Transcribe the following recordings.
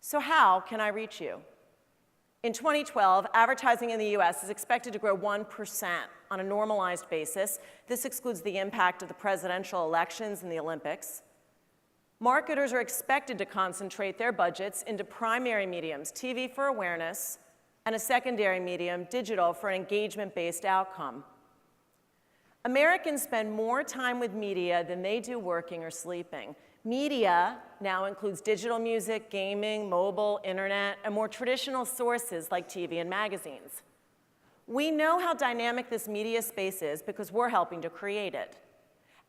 So how can I reach you? In 2012, advertising in the US is expected to grow 1% on a normalized basis. This excludes the impact of the presidential elections and the Olympics. Marketers are expected to concentrate their budgets into primary mediums, TV for awareness, and a secondary medium, digital, for an engagement-based outcome. Americans spend more time with media than they do working or sleeping. Media now includes digital music, gaming, mobile, internet, and more traditional sources like TV and magazines. We know how dynamic this media space is because we're helping to create it.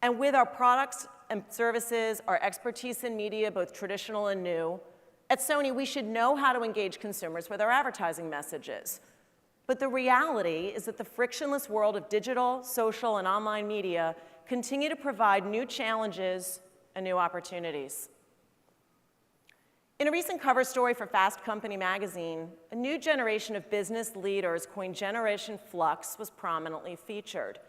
And with our products and services, our expertise in media, both traditional and new, at Sony, we should know how to engage consumers with our advertising messages. But the reality is that the frictionless world of digital, social, and online media continue to provide new challenges and new opportunities. In a recent cover story for Fast Company magazine, a new generation of business leaders, coined Generation Flux, was prominently featured.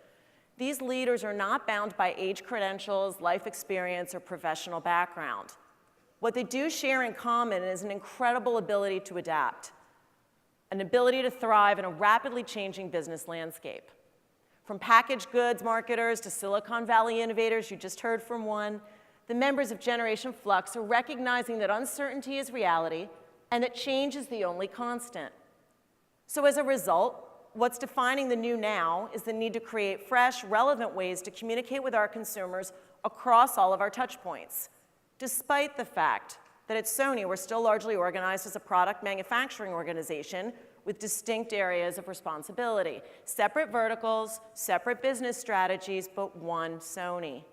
These leaders are not bound by age credentials, life experience, or professional background. What they do share in common is an incredible ability to adapt, an ability to thrive in a rapidly changing business landscape. From packaged goods marketers to Silicon Valley innovators, you just heard from one, the members of Generation Flux are recognizing that uncertainty is reality and that change is the only constant. So as a result, what's defining the new now is the need to create fresh, relevant ways to communicate with our consumers across all of our touch points, despite the fact that at Sony, we're still largely organized as a product manufacturing organization with distinct areas of responsibility, separate verticals, separate business strategies, but one Sony.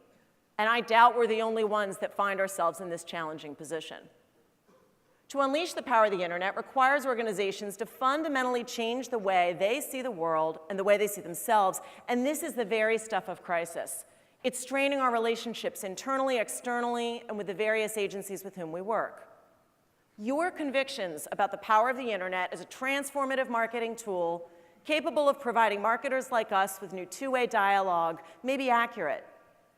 And I doubt we're the only ones that find ourselves in this challenging position. To unleash the power of the internet requires organizations to fundamentally change the way they see the world and the way they see themselves, and this is the very stuff of crisis. It's straining our relationships internally, externally, and with the various agencies with whom we work. Your convictions about the power of the internet as a transformative marketing tool capable of providing marketers like us with new two-way dialogue may be accurate.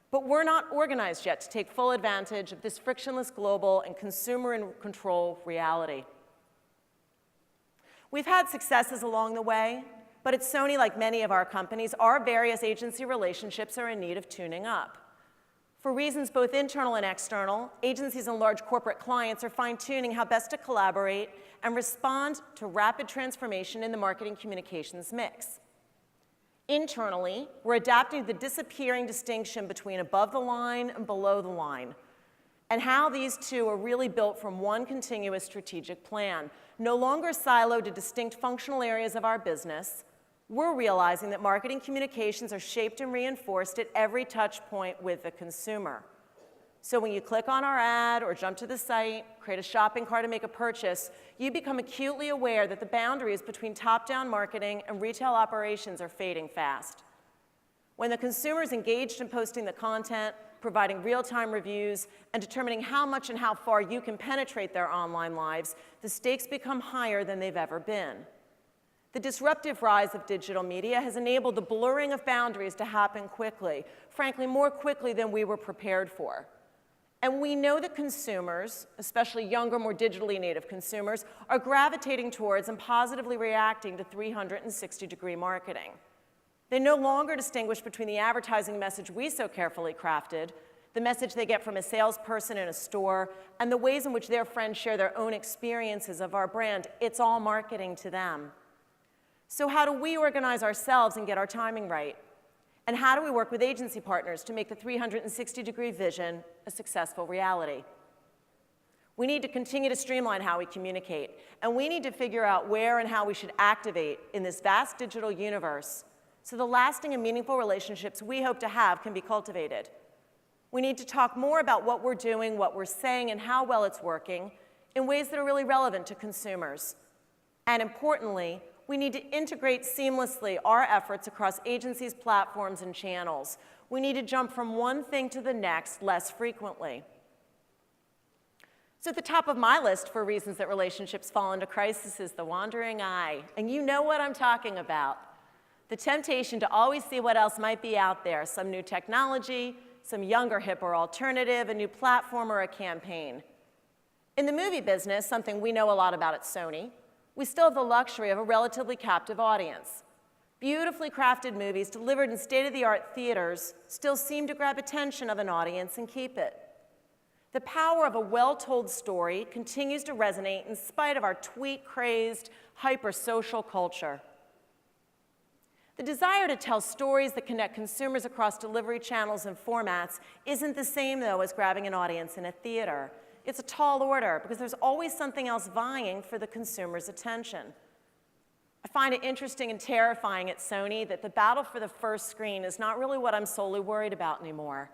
But we're not organized yet to take full advantage of this frictionless global and consumer-in-control reality. We've had successes along the way, but at Sony, like many of our companies, our various agency relationships are in need of tuning up. For reasons both internal and external, agencies and large corporate clients are fine-tuning how best to collaborate and respond to rapid transformation in the marketing communications mix. Internally, we're adapting the disappearing distinction between above the line and below the line, and how these two are really built from one continuous strategic plan. No longer siloed to distinct functional areas of our business, we're realizing that marketing communications are shaped and reinforced at every touch point with the consumer. So when you click on our ad or jump to the site, create a shopping cart and make a purchase, you become acutely aware that the boundaries between top-down marketing and retail operations are fading fast. When the consumer is engaged in posting the content, providing real-time reviews, and determining how much and how far you can penetrate their online lives, the stakes become higher than they've ever been. The disruptive rise of digital media has enabled the blurring of boundaries to happen quickly, frankly, more quickly than we were prepared for. And we know that consumers, especially younger, more digitally native consumers, are gravitating towards and positively reacting to 360-degree marketing. They no longer distinguish between the advertising message we so carefully crafted, the message they get from a salesperson in a store, and the ways in which their friends share their own experiences of our brand. It's all marketing to them. So how do we organize ourselves and get our timing right? And how do we work with agency partners to make the 360-degree vision a successful reality? We need to continue to streamline how we communicate, and we need to figure out where and how we should activate in this vast digital universe so the lasting and meaningful relationships we hope to have can be cultivated. We need to talk more about what we're doing, what we're saying, and how well it's working in ways that are really relevant to consumers. And importantly, we need to integrate seamlessly our efforts across agencies, platforms, and channels. We need to jump from one thing to the next less frequently. So at the top of my list for reasons that relationships fall into crisis is the wandering eye. And you know what I'm talking about. The temptation to always see what else might be out there, some new technology, some younger, hipper alternative, a new platform, or a campaign. In the movie business, something we know a lot about at Sony, we still have the luxury of a relatively captive audience. Beautifully crafted movies delivered in state-of-the-art theaters still seem to grab attention of an audience and keep it. The power of a well-told story continues to resonate in spite of our tweet-crazed, hyper-social culture. The desire to tell stories that connect consumers across delivery channels and formats isn't the same, though, as grabbing an audience in a theater. It's a tall order because there's always something else vying for the consumer's attention. I find it interesting and terrifying at Sony that the battle for the first screen is not really what I'm solely worried about anymore.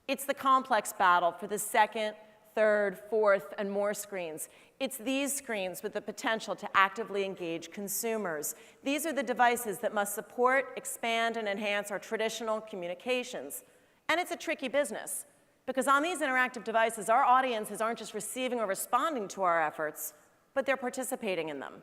It's the complex battle for the second, third, fourth, and more screens. It's these screens with the potential to actively engage consumers. These are the devices that must support, expand, and enhance our traditional communications. And it's a tricky business, because on these interactive devices, our audiences aren't just receiving or responding to our efforts, but they're participating in them.